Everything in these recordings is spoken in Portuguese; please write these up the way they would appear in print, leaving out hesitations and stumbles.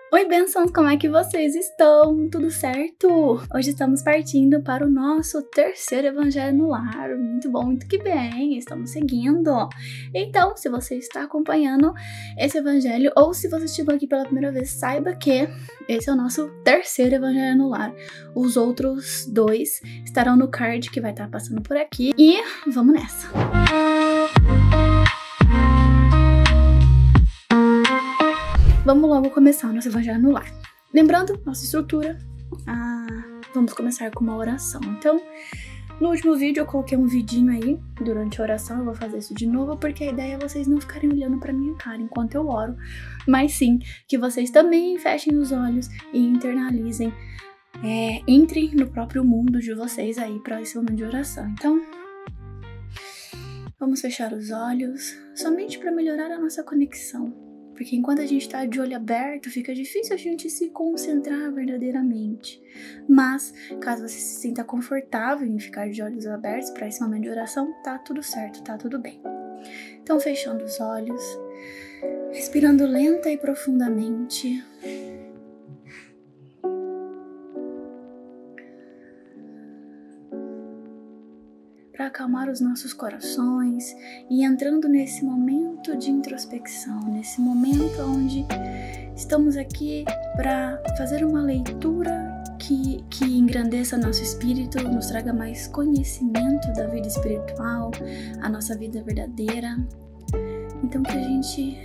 Oi, bênçãos, como é que vocês estão? Tudo certo? Hoje estamos partindo para o nosso terceiro Evangelho no Lar. Muito bom, muito que bem, estamos seguindo. Então, se você está acompanhando esse Evangelho ou se você chegou aqui pela primeira vez, saiba que esse é o nosso terceiro Evangelho no Lar. Os outros dois estarão no card que vai estar passando por aqui. E vamos nessa! Vamos logo começar o nosso Evangelho no Lar. Lembrando nossa estrutura, vamos começar com uma oração. Então, no último vídeo eu coloquei um vidinho aí durante a oração, eu vou fazer isso de novo, porque a ideia é vocês não ficarem olhando pra minha cara enquanto eu oro, mas sim que vocês também fechem os olhos e internalizem, entrem no próprio mundo de vocês aí para esse momento de oração. Então, vamos fechar os olhos, somente para melhorar a nossa conexão. Porque enquanto a gente tá de olho aberto, fica difícil a gente se concentrar verdadeiramente. Mas, caso você se sinta confortável em ficar de olhos abertos para esse momento de oração, tá tudo certo, tá tudo bem. Então, fechando os olhos, respirando lenta e profundamente. Para acalmar os nossos corações e entrando nesse momento de introspecção, nesse momento onde estamos aqui para fazer uma leitura que engrandeça nosso espírito, nos traga mais conhecimento da vida espiritual, a nossa vida verdadeira. Então que a gente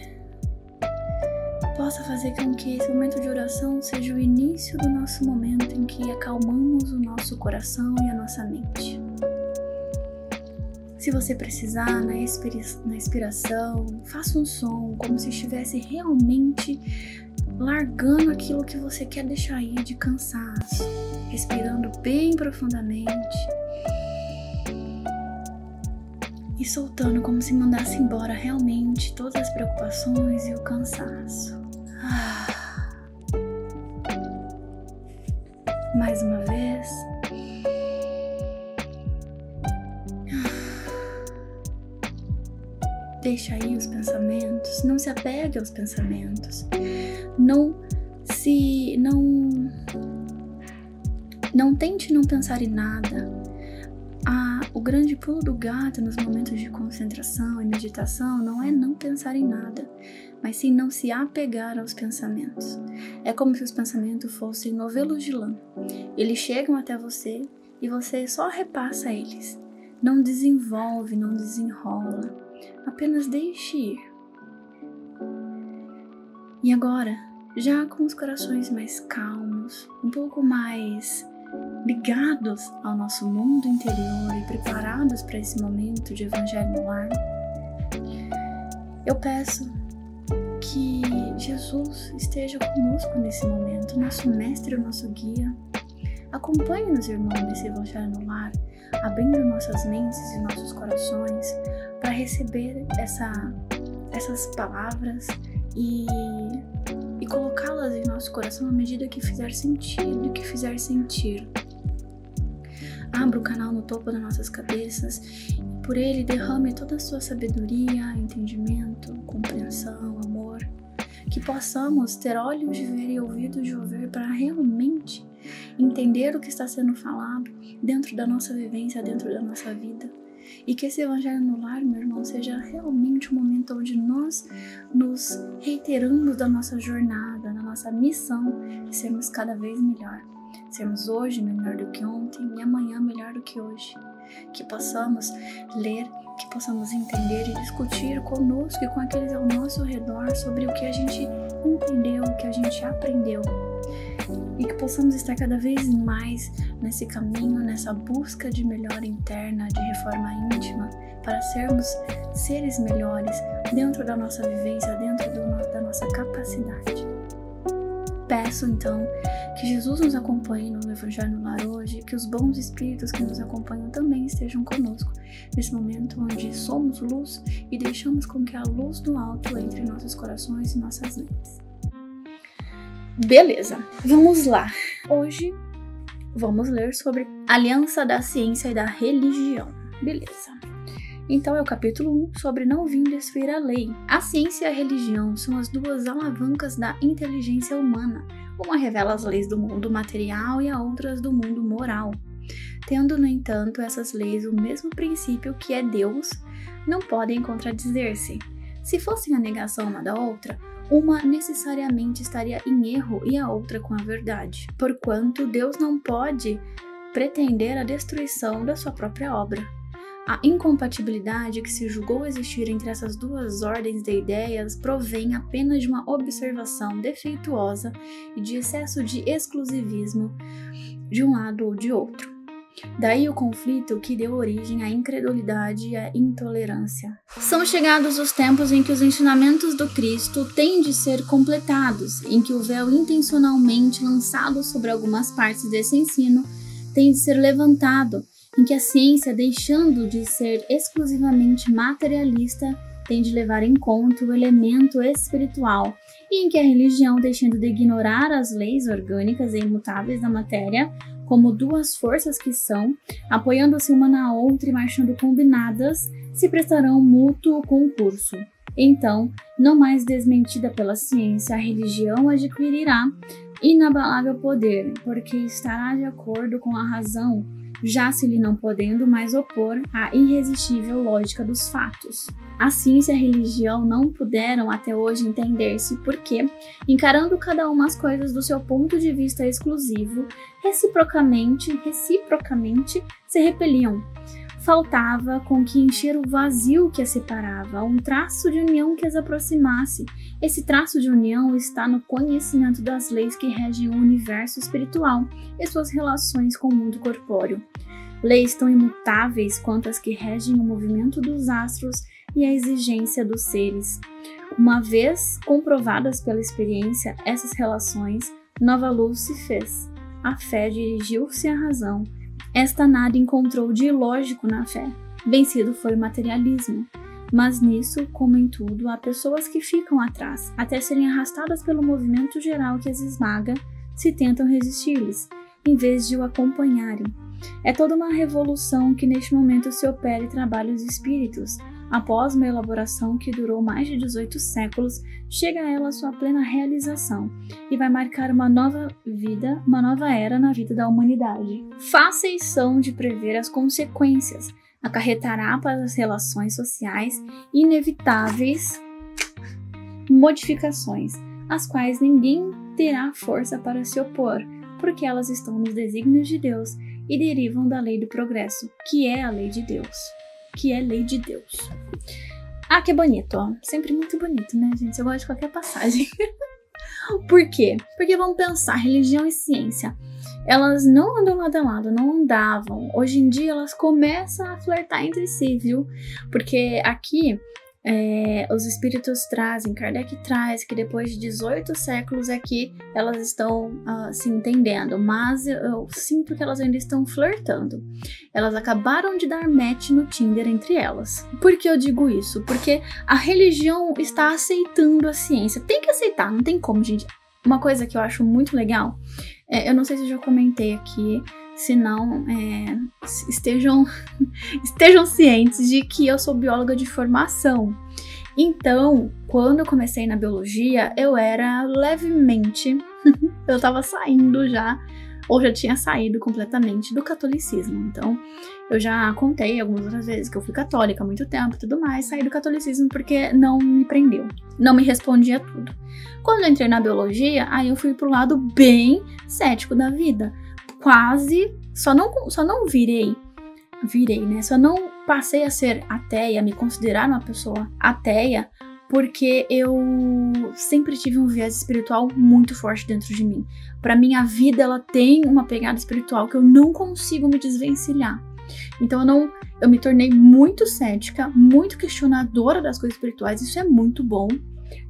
possa fazer com que esse momento de oração seja o início do nosso momento em que acalmamos o nosso coração e a nossa mente. Se você precisar, na expiração, faça um som como se estivesse realmente largando aquilo que você quer deixar aí de cansaço, respirando bem profundamente e soltando como se mandasse embora realmente todas as preocupações e o cansaço. Mais uma vez. Deixa aí os pensamentos, não se apegue aos pensamentos, não tente não pensar em nada. O grande pulo do gato nos momentos de concentração e meditação não é não pensar em nada, mas sim não se apegar aos pensamentos. É como se os pensamentos fossem novelos de lã. Eles chegam até você e você só repassa eles. Não desenvolve, não desenrola. Apenas deixe ir. E agora, já com os corações mais calmos, um pouco mais ligados ao nosso mundo interior e preparados para esse momento de Evangelho no Lar, eu peço que Jesus esteja conosco nesse momento, nosso mestre, o nosso guia. Acompanhe-nos, irmãos, nesse Evangelho no Lar, abrindo nossas mentes e nossos corações para receber essas palavras e colocá-las em nosso coração à medida que fizer sentido e que fizer sentir. Abra o canal no topo das nossas cabeças e por ele derrame toda a sua sabedoria, entendimento, compreensão, amor. Que possamos ter olhos de ver e ouvidos de ouvir para realmente entender o que está sendo falado dentro da nossa vivência, dentro da nossa vida. E que esse Evangelho no Lar, meu irmão, seja realmente um momento onde nós nos reiteramos da nossa jornada, da nossa missão de sermos cada vez melhor. Sermos hoje melhor do que ontem e amanhã melhor do que hoje. Que possamos ler, que possamos entender e discutir conosco e com aqueles ao nosso redor sobre o que a gente entendeu, o que a gente aprendeu. E que possamos estar cada vez mais nesse caminho, nessa busca de melhora interna, de reforma íntima, para sermos seres melhores dentro da nossa vivência, dentro da nossa capacidade. Peço então que Jesus nos acompanhe no Evangelho no Lar hoje, que os bons espíritos que nos acompanham também estejam conosco, nesse momento onde somos luz e deixamos com que a luz do alto entre em nossos corações e nossas mentes. Beleza, vamos lá. Hoje vamos ler sobre Aliança da Ciência e da Religião. Beleza. Então é o capítulo 1 sobre não vim destruir a lei. A ciência e a religião são as duas alavancas da inteligência humana. Uma revela as leis do mundo material e a outra as do mundo moral. Tendo, no entanto, essas leis o mesmo princípio que é Deus, não podem contradizer-se. Se fossem a negação uma da outra, uma necessariamente estaria em erro e a outra com a verdade, porquanto Deus não pode pretender a destruição da sua própria obra. A incompatibilidade que se julgou existir entre essas duas ordens de ideias provém apenas de uma observação defeituosa e de excesso de exclusivismo de um lado ou de outro. Daí o conflito que deu origem à incredulidade e à intolerância. São chegados os tempos em que os ensinamentos do Cristo têm de ser completados, em que o véu intencionalmente lançado sobre algumas partes desse ensino tem de ser levantado, em que a ciência, deixando de ser exclusivamente materialista, tem de levar em conta o elemento espiritual, e em que a religião, deixando de ignorar as leis orgânicas e imutáveis da matéria, como duas forças que são, apoiando-se uma na outra e marchando combinadas, se prestarão mútuo concurso. Então, não mais desmentida pela ciência, a religião adquirirá inabalável poder, porque estará de acordo com a razão, já se lhe não podendo mais opor à irresistível lógica dos fatos. A ciência e a religião não puderam até hoje entender-se porque, encarando cada uma as coisas do seu ponto de vista exclusivo, reciprocamente se repeliam. Faltava com que encher o vazio que as separava, um traço de união que as aproximasse. Esse traço de união está no conhecimento das leis que regem o universo espiritual e suas relações com o mundo corpóreo. Leis tão imutáveis quanto as que regem o movimento dos astros e a exigência dos seres. Uma vez comprovadas pela experiência essas relações, nova luz se fez. A fé dirigiu-se à razão. Esta nada encontrou de ilógico na fé. Vencido foi o materialismo. Mas nisso, como em tudo, há pessoas que ficam atrás, até serem arrastadas pelo movimento geral que as esmaga, se tentam resistir-lhes, em vez de o acompanharem. É toda uma revolução que neste momento se opera e trabalha os espíritos. Após uma elaboração que durou mais de 18 séculos, chega a ela sua plena realização e vai marcar uma nova vida, uma nova era na vida da humanidade. Fáceis são de prever as consequências, acarretará para as relações sociais inevitáveis modificações, às quais ninguém terá força para se opor, porque elas estão nos desígnios de Deus e derivam da lei do progresso, que é a lei de Deus. Ah, que bonito, ó. Sempre muito bonito, né, gente? Eu gosto de qualquer passagem. Por quê? Porque vamos pensar, religião e ciência, elas não andam lado a lado, não andavam. Hoje em dia elas começam a flertar entre si, viu? Porque aqui os espíritos trazem, Kardec traz, que depois de 18 séculos aqui elas estão se entendendo, mas eu sinto que elas ainda estão flertando. Elas acabaram de dar match no Tinder entre elas. Por que eu digo isso? Porque a religião está aceitando a ciência. Tem que aceitar, não tem como, gente. Uma coisa que eu acho muito legal, eu não sei se eu já comentei aqui, se não, estejam cientes de que eu sou bióloga de formação. Então, quando eu comecei na biologia, eu era levemente, eu tava saindo já, ou já tinha saído completamente do catolicismo. Então, eu já contei algumas outras vezes que eu fui católica há muito tempo e tudo mais, saí do catolicismo porque não me prendeu, não me respondia tudo. Quando eu entrei na biologia, aí eu fui pro lado bem cético da vida. Quase, só não virei, né? Só não passei a ser ateia, me considerar uma pessoa ateia, porque eu sempre tive um viés espiritual muito forte dentro de mim. Pra mim, a vida, ela tem uma pegada espiritual que eu não consigo me desvencilhar. Então eu me tornei muito cética, muito questionadora das coisas espirituais. Isso é muito bom,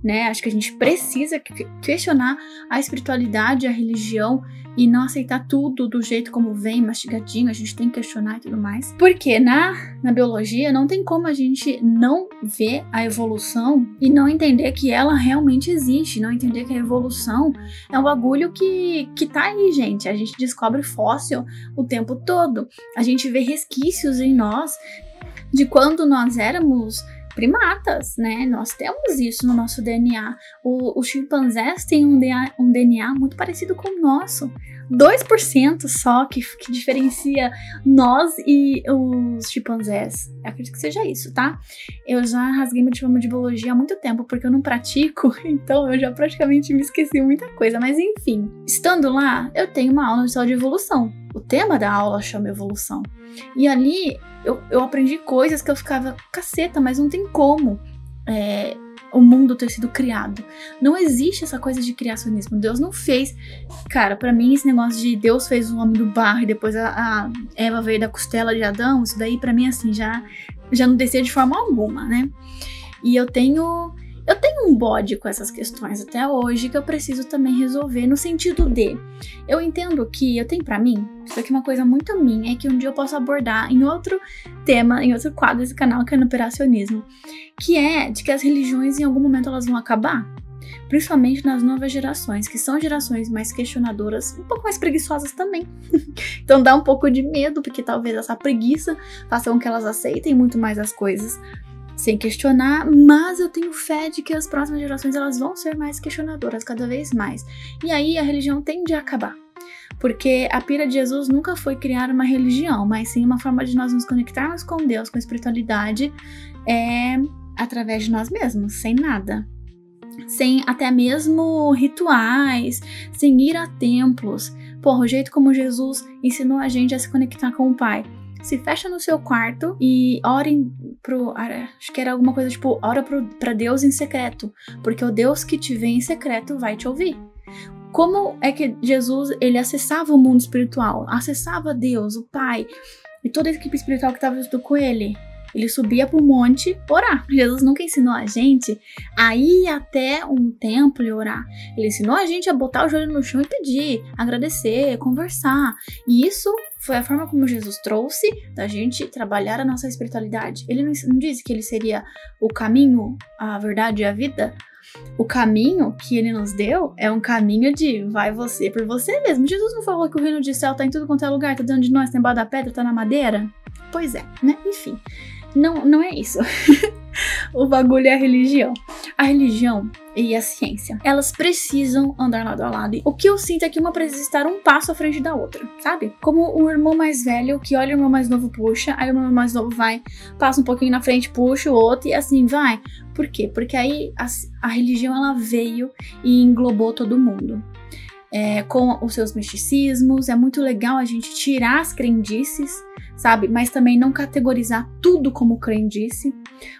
né? Acho que a gente precisa questionar a espiritualidade, a religião e não aceitar tudo do jeito como vem, mastigadinho. A gente tem que questionar e tudo mais. Porque na biologia não tem como a gente não ver a evolução e não entender que ela realmente existe, não entender que a evolução é um bagulho que tá aí, gente. A gente descobre fóssil o tempo todo, a gente vê resquícios em nós de quando nós éramos primatas, né? Nós temos isso no nosso DNA. Os chimpanzés têm um DNA muito parecido com o nosso. 2% só que diferencia nós e os chimpanzés. Eu acredito que seja isso, tá? Eu já rasguei meu diploma de biologia há muito tempo, porque eu não pratico, então eu já praticamente me esqueci muita coisa. Mas enfim, estando lá, eu tenho uma aula de saúde e evolução. O tema da aula chama evolução. E ali eu aprendi coisas que eu ficava, caceta, mas não tem como o mundo ter sido criado. Não existe essa coisa de criacionismo. Deus não fez. Cara, pra mim esse negócio de Deus fez o homem do barro e depois a Eva veio da costela de Adão, isso daí pra mim assim já não descia de forma alguma, né? E eu tenho um bode com essas questões até hoje que eu preciso também resolver no sentido de, eu entendo que eu tenho pra mim, isso aqui é uma coisa muito minha, que um dia eu posso abordar em outro tema, em outro quadro desse canal, que é no operacionismo, que é de que as religiões em algum momento elas vão acabar, principalmente nas novas gerações, que são gerações mais questionadoras, um pouco mais preguiçosas também. Então dá um pouco de medo, porque talvez essa preguiça faça com que elas aceitem muito mais as coisas sem questionar, mas eu tenho fé de que as próximas gerações elas vão ser mais questionadoras, cada vez mais. E aí a religião tende a acabar. Porque a pira de Jesus nunca foi criar uma religião, mas sim uma forma de nós nos conectarmos com Deus, com a espiritualidade, através de nós mesmos, sem nada. Sem até mesmo rituais, sem ir a templos. Porra, o jeito como Jesus ensinou a gente a se conectar com o Pai. Se fecha no seu quarto e orem acho que era alguma coisa tipo, ora pra Deus em secreto, porque o Deus que te vê em secreto vai te ouvir. Como é que Jesus, ele acessava o mundo espiritual, acessava Deus, o Pai, e toda a equipe espiritual que estava junto com ele? Ele subia pro monte orar. Jesus nunca ensinou a gente a ir até um templo e orar. Ele ensinou a gente a botar o joelho no chão e pedir, agradecer, conversar. E isso foi a forma como Jesus trouxe da gente trabalhar a nossa espiritualidade. Ele não disse que ele seria o caminho, a verdade e a vida. O caminho que ele nos deu é um caminho de vai você por você mesmo. Jesus não falou que o reino de céu tá em tudo quanto é lugar, tá dentro de nós, tá embaixo da pedra, tá na madeira? Pois é, né? Enfim. Não é isso. O bagulho é a religião. A religião e a ciência, elas precisam andar lado a lado. O que eu sinto é que uma precisa estar um passo à frente da outra, sabe? Como o irmão mais velho que olha o irmão mais novo puxa, aí o irmão mais novo vai, passa um pouquinho na frente, puxa o outro e assim vai. Por quê? Porque aí a religião ela veio e englobou todo mundo. Com os seus misticismos, é muito legal a gente tirar as crendices, sabe? Mas também não categorizar tudo como crendice,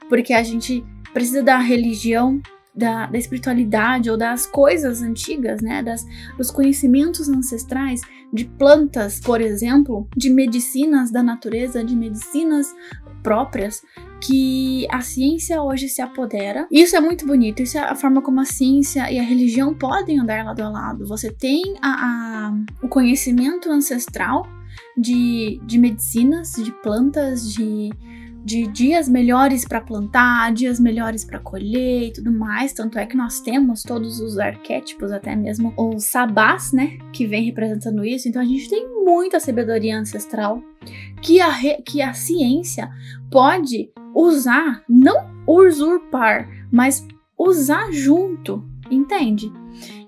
porque a gente precisa da religião, da espiritualidade ou das coisas antigas, né? Dos conhecimentos ancestrais, de plantas, por exemplo, de medicinas da natureza, de medicinas próprias, que a ciência hoje se apodera. Isso é muito bonito, isso é a forma como a ciência e a religião podem andar lado a lado. Você tem o conhecimento ancestral de medicinas, de plantas, de dias melhores para plantar, dias melhores para colher e tudo mais. Tanto é que nós temos todos os arquétipos, até mesmo os sabás, né, que vem representando isso. Então a gente tem muita sabedoria ancestral que a ciência pode usar, não usurpar, mas usar junto, entende?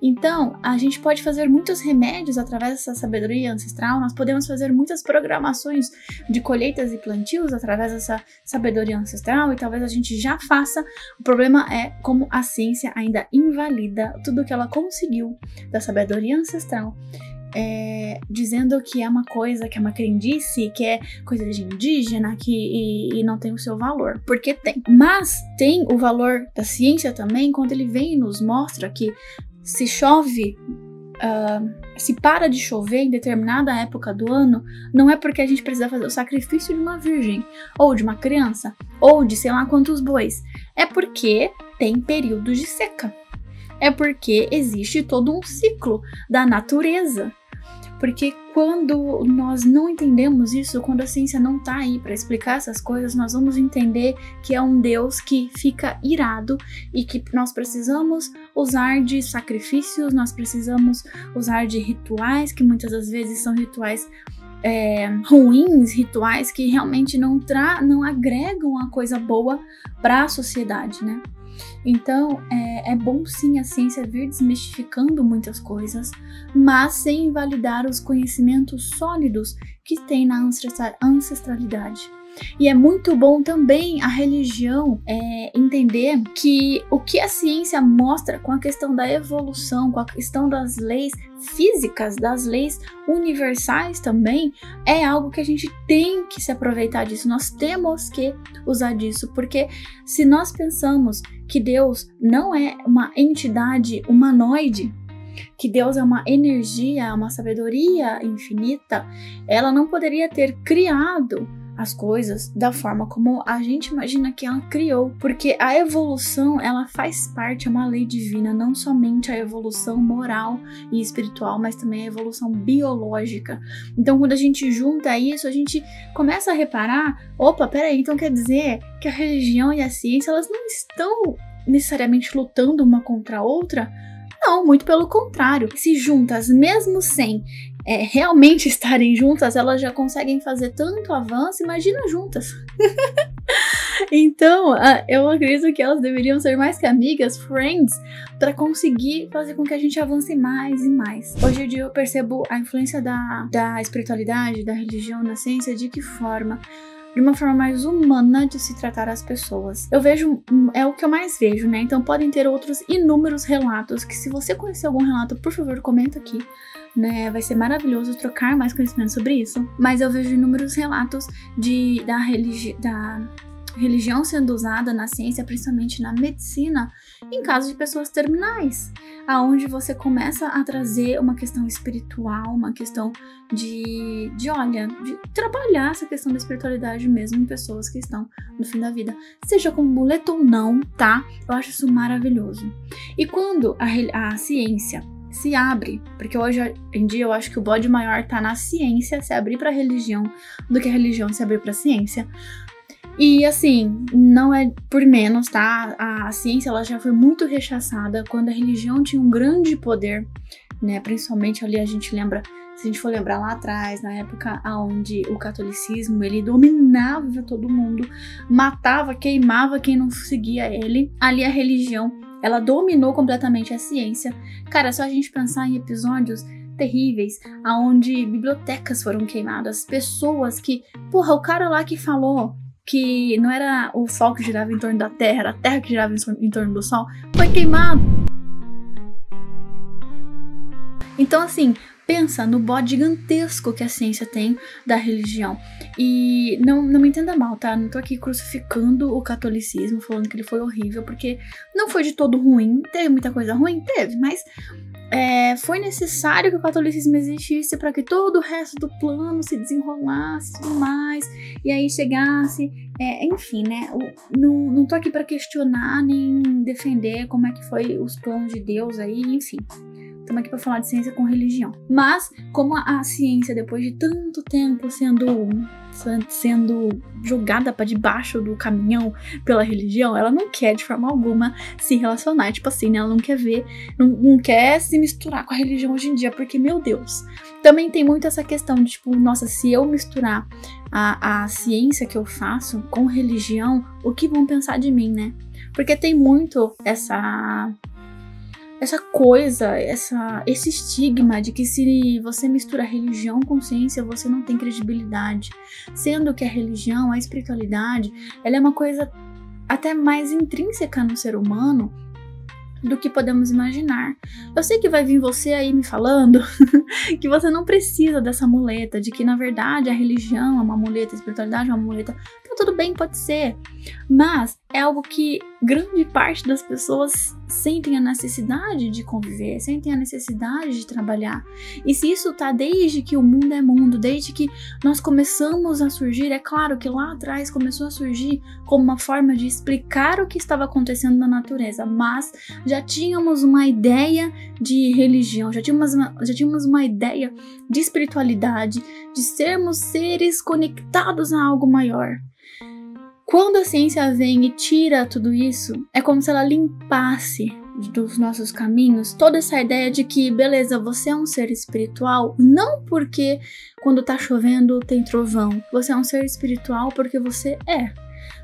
Então, a gente pode fazer muitos remédios através dessa sabedoria ancestral, nós podemos fazer muitas programações de colheitas e plantios através dessa sabedoria ancestral e talvez a gente já faça. O problema é como a ciência ainda invalida tudo que ela conseguiu da sabedoria ancestral, dizendo que é uma coisa, que é uma crendice, que é coisa de indígena, e não tem o seu valor, porque tem. Mas tem o valor da ciência também quando ele vem e nos mostra que se chove, se para de chover em determinada época do ano, não é porque a gente precisa fazer o sacrifício de uma virgem, ou de uma criança, ou de sei lá quantos bois. É porque tem períodos de seca. É porque existe todo um ciclo da natureza. Porque quando nós não entendemos isso, quando a ciência não tá aí para explicar essas coisas, nós vamos entender que é um Deus que fica irado e que nós precisamos usar de sacrifícios, nós precisamos usar de rituais, que muitas das vezes são rituais ruins, rituais que realmente não agregam a coisa boa para a sociedade, né? Então, é bom sim a ciência vir desmistificando muitas coisas, mas sem invalidar os conhecimentos sólidos que tem na ancestralidade. E é muito bom também a religião entender que o que a ciência mostra com a questão da evolução, com a questão das leis físicas, das leis universais também, é algo que a gente tem que se aproveitar disso, nós temos que usar disso, porque se nós pensamos que Deus não é uma entidade humanoide, que Deus é uma energia, uma sabedoria infinita, ela não poderia ter criado as coisas da forma como a gente imagina que ela criou, porque a evolução, ela faz parte, é uma lei divina, não somente a evolução moral e espiritual, mas também a evolução biológica. Então, quando a gente junta isso, a gente começa a reparar, opa, peraí, então quer dizer que a religião e a ciência, elas não estão necessariamente lutando uma contra a outra? Não, muito pelo contrário. Se juntas, mesmo sem realmente estarem juntas, elas já conseguem fazer tanto avanço, imagina juntas. Então, eu acredito que elas deveriam ser mais que amigas, friends, para conseguir fazer com que a gente avance mais e mais. Hoje em dia eu percebo a influência da espiritualidade, da religião na ciência, de que forma? De uma forma mais humana de se tratar as pessoas. Eu vejo, é o que eu mais vejo, né? Então podem ter outros inúmeros relatos, que se você conhecer algum relato, por favor, comenta aqui, né? Vai ser maravilhoso trocar mais conhecimento sobre isso. Mas eu vejo inúmeros relatos da religião sendo usada na ciência, principalmente na medicina, em casos de pessoas terminais, aonde você começa a trazer uma questão espiritual, uma questão de trabalhar essa questão da espiritualidade mesmo em pessoas que estão no fim da vida, seja com muleta ou não, tá? Eu acho isso maravilhoso. E quando a ciência se abre, porque hoje em dia eu acho que o bode maior tá na ciência se abrir para a religião do que a religião se abrir para a ciência. E assim, não é por menos, tá? A ciência, ela já foi muito rechaçada quando a religião tinha um grande poder, né? Principalmente ali a gente lembra, se a gente for lembrar lá atrás, na época onde o catolicismo, ele dominava todo mundo, matava, queimava quem não seguia ele. Ali a religião, ela dominou completamente a ciência. Cara, só a gente pensar em episódios terríveis, aonde bibliotecas foram queimadas, pessoas que, porra, o cara lá que falou que não era o Sol que girava em torno da Terra, era a Terra que girava em torno do Sol, foi queimado. Então, assim, pensa no bode gigantesco que a ciência tem da religião. E não me entenda mal, tá? Não tô aqui crucificando o catolicismo, falando que ele foi horrível, porque não foi de todo ruim. Teve muita coisa ruim? Teve, mas foi necessário que o catolicismo existisse para que todo o resto do plano se desenrolasse e tudo mais, e aí chegasse, enfim, né? Não tô aqui para questionar nem defender como é que foi os planos de Deus aí, enfim. Estamos aqui para falar de ciência com religião. Mas, como a ciência, depois de tanto tempo sendo jogada para debaixo do caminhão pela religião, ela não quer de forma alguma se relacionar, tipo assim, né? Ela não quer ver, não quer se misturar com a religião hoje em dia, porque, meu Deus, também tem muito essa questão de, tipo, nossa, se eu misturar a ciência que eu faço com religião, o que vão pensar de mim, né? Porque tem muito essa coisa, esse estigma de que se você mistura religião com ciência, você não tem credibilidade. Sendo que a religião, a espiritualidade, ela é uma coisa até mais intrínseca no ser humano do que podemos imaginar. Eu sei que vai vir você aí me falando que você não precisa dessa muleta, de que na verdade a religião é uma muleta, a espiritualidade é uma muleta. Tá tudo bem, pode ser, mas é algo que grande parte das pessoas sentem a necessidade de conviver, sentem a necessidade de trabalhar. E se isso tá desde que o mundo é mundo, desde que nós começamos a surgir, é claro que lá atrás começou a surgir como uma forma de explicar o que estava acontecendo na natureza, mas já tínhamos uma ideia de religião, já tínhamos uma ideia de espiritualidade, de sermos seres conectados a algo maior. Quando a ciência vem e tira tudo isso, é como se ela limpasse dos nossos caminhos toda essa ideia de que, beleza, você é um ser espiritual, não porque quando tá chovendo tem trovão. Você é um ser espiritual porque você é.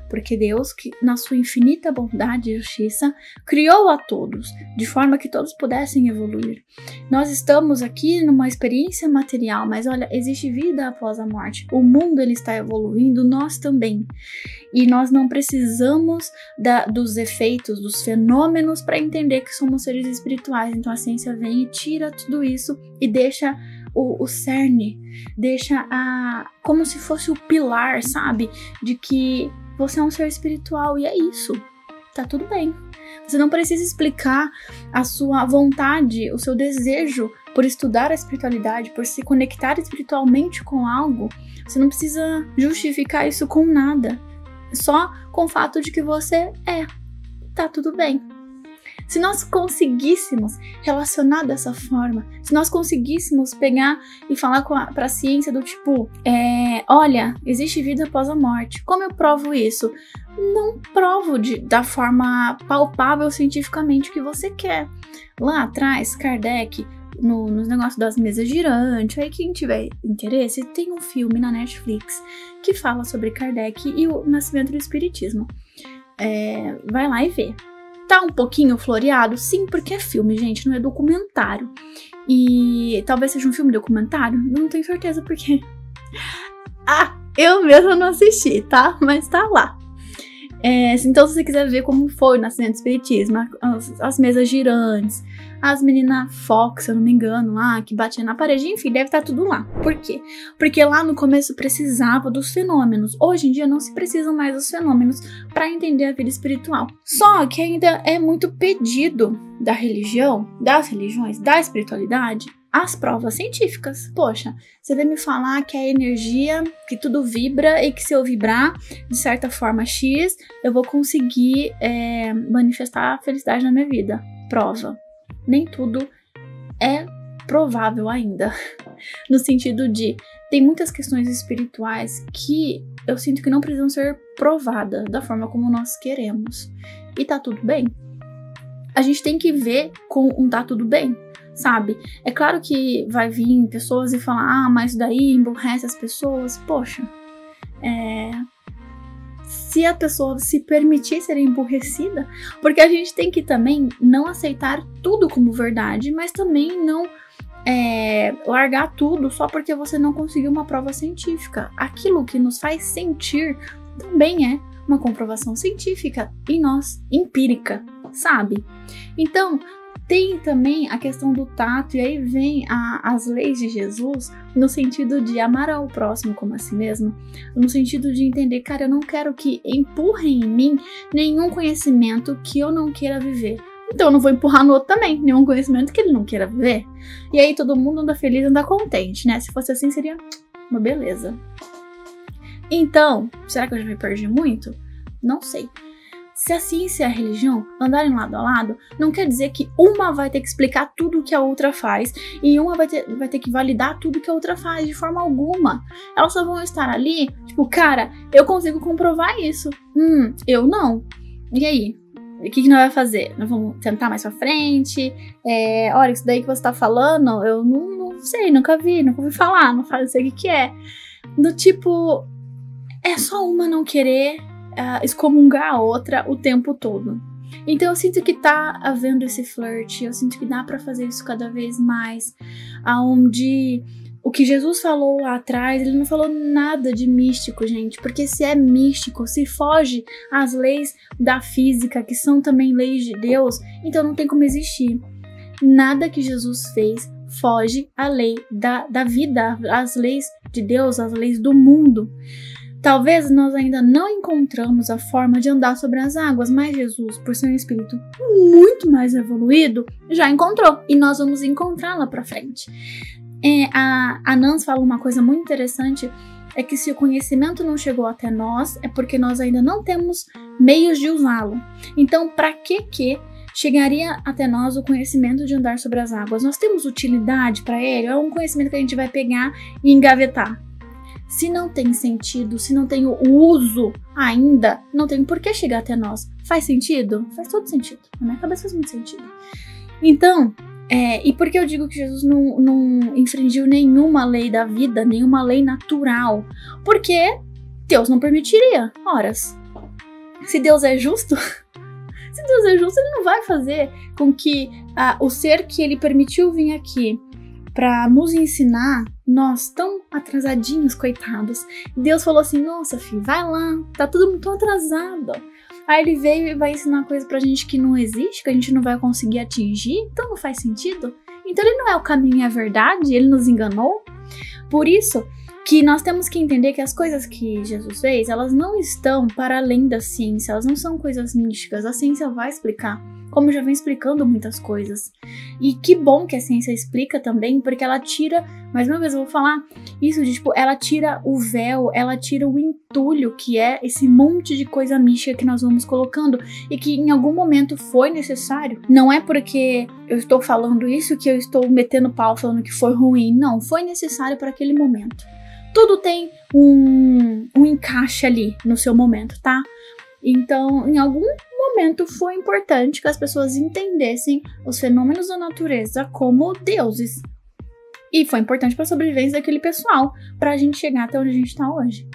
Porque Deus, que na sua infinita bondade e justiça, criou a todos, de forma que todos pudessem evoluir. Nós estamos aqui numa experiência material, mas olha, existe vida após a morte. O mundo ele está evoluindo, nós também. E nós não precisamos dos efeitos, dos fenômenos para entender que somos seres espirituais. Então a ciência vem e tira tudo isso e deixa o cerne, deixa como se fosse o pilar, sabe? De que você é um ser espiritual e é isso. Tá tudo bem. Você não precisa explicar a sua vontade, o seu desejo por estudar a espiritualidade, por se conectar espiritualmente com algo. Você não precisa justificar isso com nada. Só com o fato de que você é. Tá tudo bem. Se nós conseguíssemos relacionar dessa forma, se nós conseguíssemos pegar e falar para a ciência do tipo, olha, existe vida após a morte. Como eu provo isso? Não provo da forma palpável cientificamente que você quer. Lá atrás, Kardec, nos negócios das mesas girantes, aí quem tiver interesse, tem um filme na Netflix que fala sobre Kardec e o nascimento do espiritismo. Vai lá e vê. Tá um pouquinho floreado? Sim, porque é filme, gente, não é documentário. E talvez seja um filme documentário? Não tenho certeza porque... eu mesma não assisti, tá? Mas tá lá. Então, se você quiser ver como foi o nascimento do espiritismo, as mesas girantes, as meninas Fox, se eu não me engano, lá, que batiam na parede, enfim, deve estar tudo lá. Por quê? Porque lá no começo precisava dos fenômenos. Hoje em dia não se precisam mais dos fenômenos para entender a vida espiritual. Só que ainda é muito pedido da religião, das religiões, da espiritualidade, as provas científicas. Poxa, você vem me falar que a energia, que tudo vibra e que se eu vibrar de certa forma X, eu vou conseguir manifestar a felicidade na minha vida. Prova. Nem tudo é provável ainda. No sentido de, tem muitas questões espirituais que eu sinto que não precisam ser provadas da forma como nós queremos. E tá tudo bem. A gente tem que ver com um tá tudo bem, sabe? É claro que vai vir pessoas e falar, mas daí emburrece as pessoas. Poxa, se a pessoa se permitir ser emburrecida, porque a gente tem que também não aceitar tudo como verdade, mas também não largar tudo só porque você não conseguiu uma prova científica. Aquilo que nos faz sentir também é uma comprovação científica e nós empírica, sabe? Então, tem também a questão do tato, e aí vem as leis de Jesus no sentido de amar ao próximo como a si mesmo, no sentido de entender, cara, eu não quero que empurrem em mim nenhum conhecimento que eu não queira viver. Então eu não vou empurrar no outro também, nenhum conhecimento que ele não queira viver. E aí todo mundo anda feliz, anda contente, né? Se fosse assim seria uma beleza. Então, será que eu já me perdi muito? Não sei. Se a ciência e a religião andarem lado a lado, não quer dizer que uma vai ter que explicar tudo o que a outra faz e uma vai ter que validar tudo que a outra faz de forma alguma. Elas só vão estar ali, tipo, cara, eu consigo comprovar isso. Eu não. E aí? O que nós vamos fazer? Nós vamos tentar mais pra frente? Olha, isso daí que você tá falando, eu não sei, nunca ouvi falar, não sei o que é. Do tipo, é só uma não querer excomungar a outra o tempo todo. Então eu sinto que tá havendo esse flirt, eu sinto que dá pra fazer isso cada vez mais, aonde o que Jesus falou lá atrás, ele não falou nada de místico, gente, porque se é místico, se foge às leis da física, que são também leis de Deus, então não tem como existir. Nada que Jesus fez foge à lei da vida, às leis de Deus, às leis do mundo. Talvez nós ainda não encontramos a forma de andar sobre as águas, mas Jesus, por ser um espírito muito mais evoluído, já encontrou. E nós vamos encontrar lá pra frente. A Nans fala uma coisa muito interessante, é que se o conhecimento não chegou até nós, é porque nós ainda não temos meios de usá-lo. Então, para que chegaria até nós o conhecimento de andar sobre as águas? Nós temos utilidade para ele? É um conhecimento que a gente vai pegar e engavetar. Se não tem sentido, se não tem o uso ainda, não tem por que chegar até nós. Faz sentido? Faz todo sentido. Na minha cabeça faz muito sentido. Então, e por que eu digo que Jesus não infringiu nenhuma lei da vida, nenhuma lei natural? Porque Deus não permitiria. Horas. Se Deus é justo, ele não vai fazer com que o ser que ele permitiu vir aqui para nos ensinar, nós tão atrasadinhos, coitados. Deus falou assim, nossa filho, vai lá, tá todo mundo tão atrasado. Aí ele veio e vai ensinar coisa pra gente que não existe, que a gente não vai conseguir atingir, então não faz sentido. Então ele não é o caminho e a verdade, ele nos enganou. Por isso que nós temos que entender que as coisas que Jesus fez, elas não estão para além da ciência, elas não são coisas místicas, a ciência vai explicar, como já vem explicando muitas coisas. E que bom que a ciência explica também, porque ela tira, mais uma vez eu vou falar isso, de tipo, ela tira o véu, ela tira o entulho que é esse monte de coisa mística que nós vamos colocando e que em algum momento foi necessário. Não é porque eu estou falando isso que eu estou metendo pau falando que foi ruim, não, foi necessário para aquele momento. Tudo tem um encaixe ali no seu momento, tá? Então, em algum momento foi importante que as pessoas entendessem os fenômenos da natureza como deuses. E foi importante para a sobrevivência daquele pessoal, para a gente chegar até onde a gente está hoje.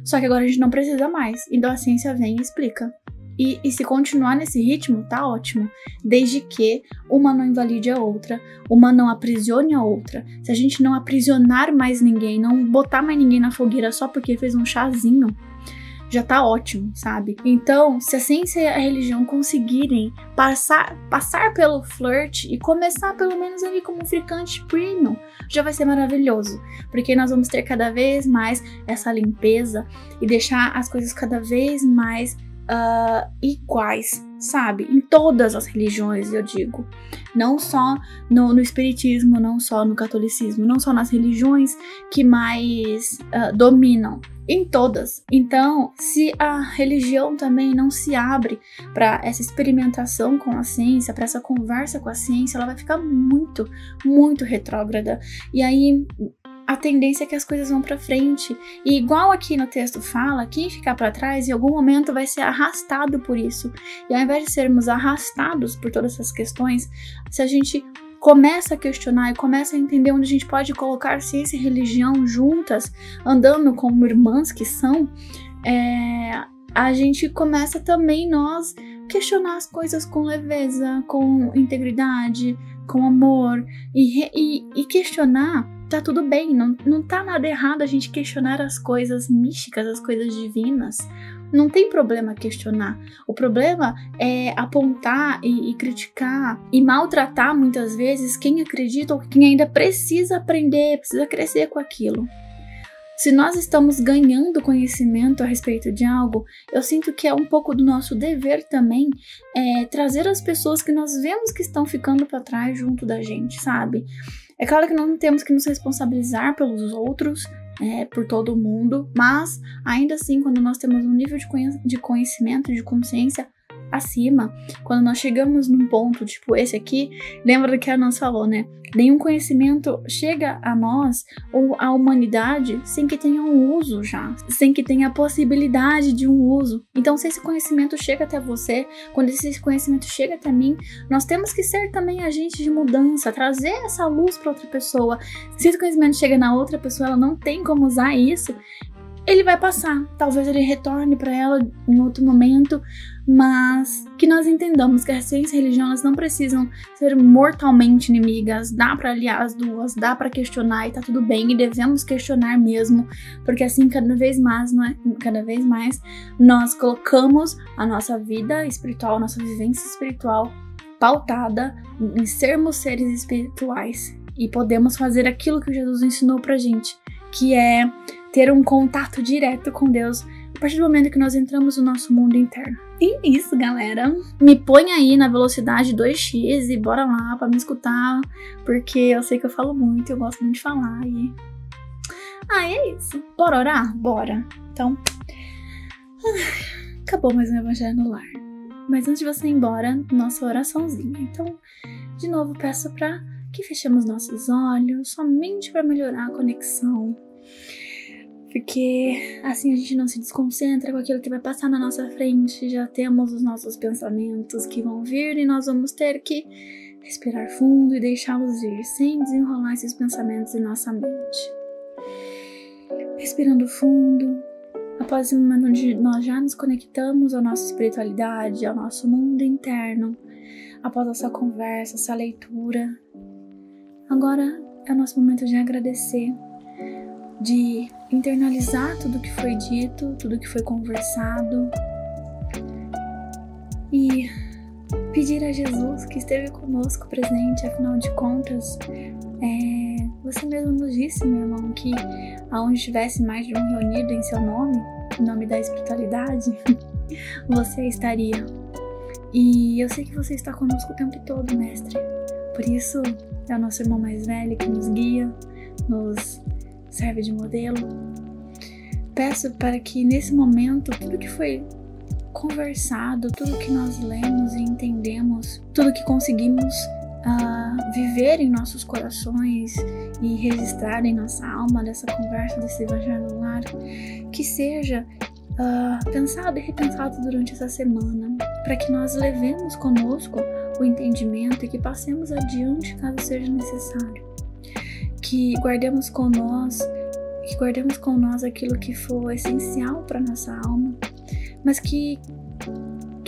Só que agora a gente não precisa mais, então a ciência vem e explica. E se continuar nesse ritmo, tá ótimo. Desde que uma não invalide a outra, uma não aprisione a outra. Se a gente não aprisionar mais ninguém, não botar mais ninguém na fogueira só porque fez um chazinho, já tá ótimo, sabe? Então, se a ciência e a religião conseguirem passar pelo flirt e começar pelo menos ali como um ficante premium, já vai ser maravilhoso. Porque nós vamos ter cada vez mais essa limpeza e deixar as coisas cada vez mais iguais, sabe? Em todas as religiões, eu digo. Não só no espiritismo, não só no catolicismo, não só nas religiões que mais dominam. Em todas. Então, se a religião também não se abre para essa experimentação com a ciência, para essa conversa com a ciência, ela vai ficar muito, muito retrógrada. E aí a tendência é que as coisas vão para frente. E igual aqui no texto fala, quem ficar para trás em algum momento vai ser arrastado por isso. E ao invés de sermos arrastados por todas essas questões, se a gente começa a questionar e começa a entender onde a gente pode colocar ciência e religião juntas, andando como irmãs que são, a gente começa também nós questionar as coisas com leveza, com integridade, com amor e questionar. Tá tudo bem, não tá nada errado a gente questionar as coisas místicas, as coisas divinas. Não tem problema questionar. O problema é apontar e criticar e maltratar muitas vezes quem acredita ou quem ainda precisa aprender, precisa crescer com aquilo. Se nós estamos ganhando conhecimento a respeito de algo, eu sinto que é um pouco do nosso dever também trazer as pessoas que nós vemos que estão ficando para trás junto da gente, sabe? É claro que não temos que nos responsabilizar pelos outros, por todo mundo, mas ainda assim, quando nós temos um nível de conhecimento, de consciência acima, quando nós chegamos num ponto tipo esse aqui, lembra do que a Ana falou, né? Nenhum conhecimento chega a nós ou à humanidade sem que tenha um uso já, sem que tenha a possibilidade de um uso. Então, se esse conhecimento chega até você, quando esse conhecimento chega até mim, nós temos que ser também agentes de mudança, trazer essa luz para outra pessoa. Se esse conhecimento chega na outra pessoa, ela não tem como usar isso, ele vai passar. Talvez ele retorne para ela em outro momento, mas que nós entendamos que a ciência e a religião elas não precisam ser mortalmente inimigas. Dá para aliar as duas, dá para questionar e tá tudo bem, e devemos questionar mesmo, porque assim cada vez mais nós colocamos a nossa vida espiritual, a nossa vivência espiritual pautada em sermos seres espirituais e podemos fazer aquilo que Jesus ensinou pra gente, que é ter um contato direto com Deus a partir do momento que nós entramos no nosso mundo interno. E isso, galera. Me põe aí na velocidade 2x e bora lá pra me escutar, porque eu sei que eu falo muito, eu gosto muito de falar. É isso. Bora orar? Bora. Então, acabou mais um Evangelho no Lar. Mas antes de você ir embora, nossa oraçãozinha. Então, de novo, peço pra que fechemos nossos olhos, somente para melhorar a conexão. porque assim a gente não se desconcentra com aquilo que vai passar na nossa frente. Já temos os nossos pensamentos que vão vir e nós vamos ter que respirar fundo e deixá-los ir, sem desenrolar esses pensamentos em nossa mente. Respirando fundo, após um momento onde nós já nos conectamos à nossa espiritualidade, ao nosso mundo interno, após essa conversa, essa leitura, agora é o nosso momento de agradecer, de internalizar tudo que foi dito, tudo que foi conversado e pedir a Jesus que esteve conosco presente. Afinal de contas, você mesmo nos disse, meu irmão, que aonde tivesse mais de um reunido em seu nome, em nome da espiritualidade, você estaria. E eu sei que você está conosco o tempo todo, mestre. Por isso, é o nosso irmão mais velho que nos guia, nos serve de modelo. Peço para que nesse momento, tudo que foi conversado, tudo que nós lemos e entendemos, tudo que conseguimos viver em nossos corações e registrar em nossa alma dessa conversa, desse evangelho no lar, que seja pensado e repensado durante essa semana, para que nós levemos conosco o entendimento e que passemos adiante caso seja necessário, que guardemos com nós aquilo que for essencial para nossa alma, mas que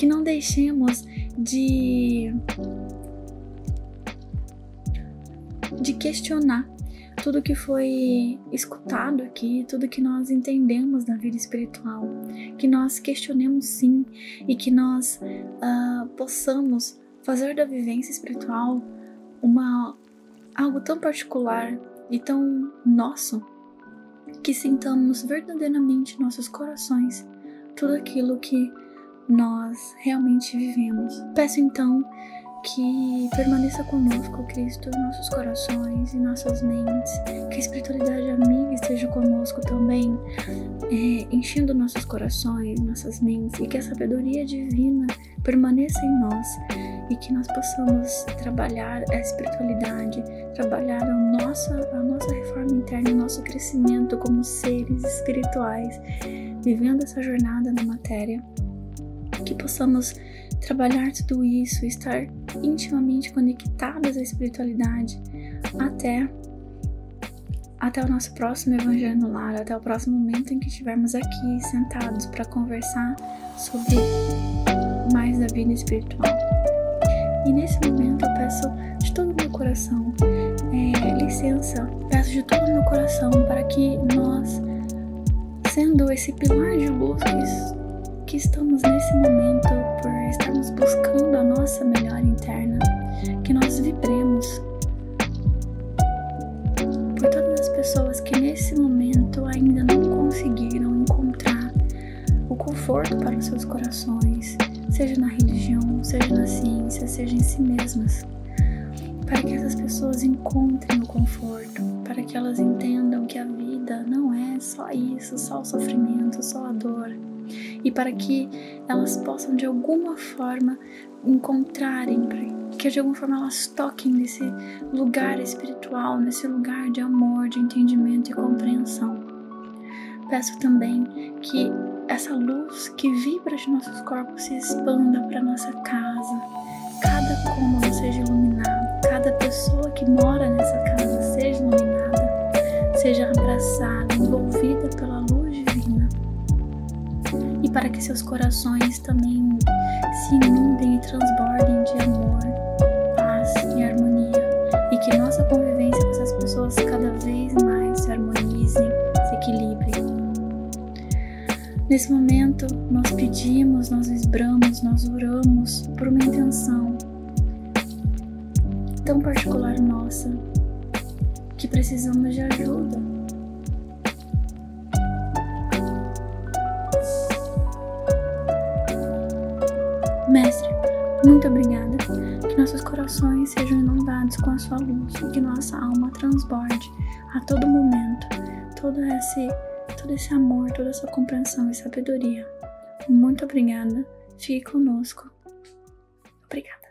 não deixemos de questionar tudo que foi escutado aqui, tudo que nós entendemos da vida espiritual, que nós questionemos sim e que nós possamos fazer da vivência espiritual algo tão particular e tão nosso, que sintamos verdadeiramente em nossos corações tudo aquilo que nós realmente vivemos. Peço então que permaneça conosco, Cristo, em nossos corações e nossas mentes, que a espiritualidade amiga esteja conosco também, enchendo nossos corações, nossas mentes, e que a sabedoria divina permaneça em nós e que nós possamos trabalhar a espiritualidade, trabalhar a nossa reforma interna, o nosso crescimento como seres espirituais, vivendo essa jornada na matéria, que possamos trabalhar tudo isso, estar intimamente conectados à espiritualidade até o nosso próximo Evangelho no Lar, até o próximo momento em que estivermos aqui sentados para conversar sobre mais da vida espiritual. E nesse momento eu peço de todo o meu coração licença, peço de todo o meu coração para que nós, sendo esse pilar de luz que estamos nesse momento, por estarmos buscando a nossa melhora interna, que nós vibremos por todas as pessoas que nesse momento ainda não conseguiram encontrar o conforto para os seus corações, seja na religião, seja na ciência, seja em si mesmas, para que essas pessoas encontrem o conforto, para que elas entendam que a vida não é só isso, só o sofrimento, só a dor, e para que elas possam de alguma forma encontrarem, que de alguma forma elas toquem nesse lugar espiritual, nesse lugar de amor, de entendimento e compreensão. Peço também que essa luz que vibra de nossos corpos se expanda para nossa casa, cada cômodo seja iluminado, cada pessoa que mora nessa casa seja iluminada, seja abraçada, envolvida pela luz divina, e para que seus corações também se inundem e transbordem de amor, paz e harmonia, e que nossa convivência com essas pessoas cada vez mais se harmonize, se equilibre. Nesse momento, nós pedimos, nós vibramos, nós oramos por uma intenção tão particular nossa, que precisamos de ajuda. Mestre, muito obrigada, que nossos corações sejam inundados com a sua luz e que nossa alma transborde a todo momento todo esse amor, toda essa compreensão e sabedoria. Muito obrigada, fique conosco. Obrigada.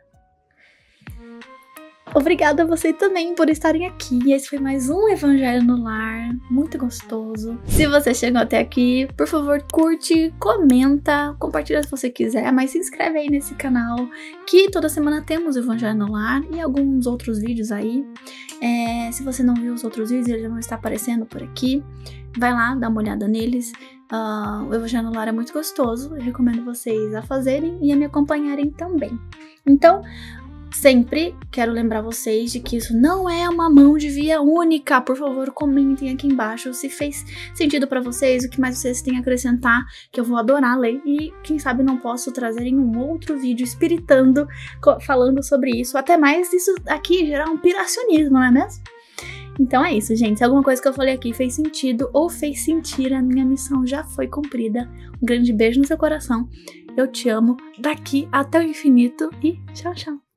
Obrigada a você também por estarem aqui. Esse foi mais um Evangelho no Lar, muito gostoso. Se você chegou até aqui, por favor, curte, comenta, compartilha se você quiser, mas se inscreve aí nesse canal, que toda semana temos Evangelho no Lar e alguns outros vídeos aí. Se você não viu os outros vídeos, eles vão estar aparecendo por aqui. Vai lá, dá uma olhada neles. O Evangelho no Lar é muito gostoso, eu recomendo vocês a fazerem e a me acompanharem também. Então, sempre quero lembrar vocês de que isso não é uma mão de via única. Por favor, comentem aqui embaixo se fez sentido pra vocês, o que mais vocês têm a acrescentar, que eu vou adorar ler. E quem sabe não posso trazer em um outro vídeo espiritando, falando sobre isso. Até mais isso aqui gerar um piracionismo, não é mesmo? Então é isso, gente. Se alguma coisa que eu falei aqui fez sentido ou fez sentir, a minha missão já foi cumprida. Um grande beijo no seu coração. Eu te amo daqui até o infinito e tchau, tchau.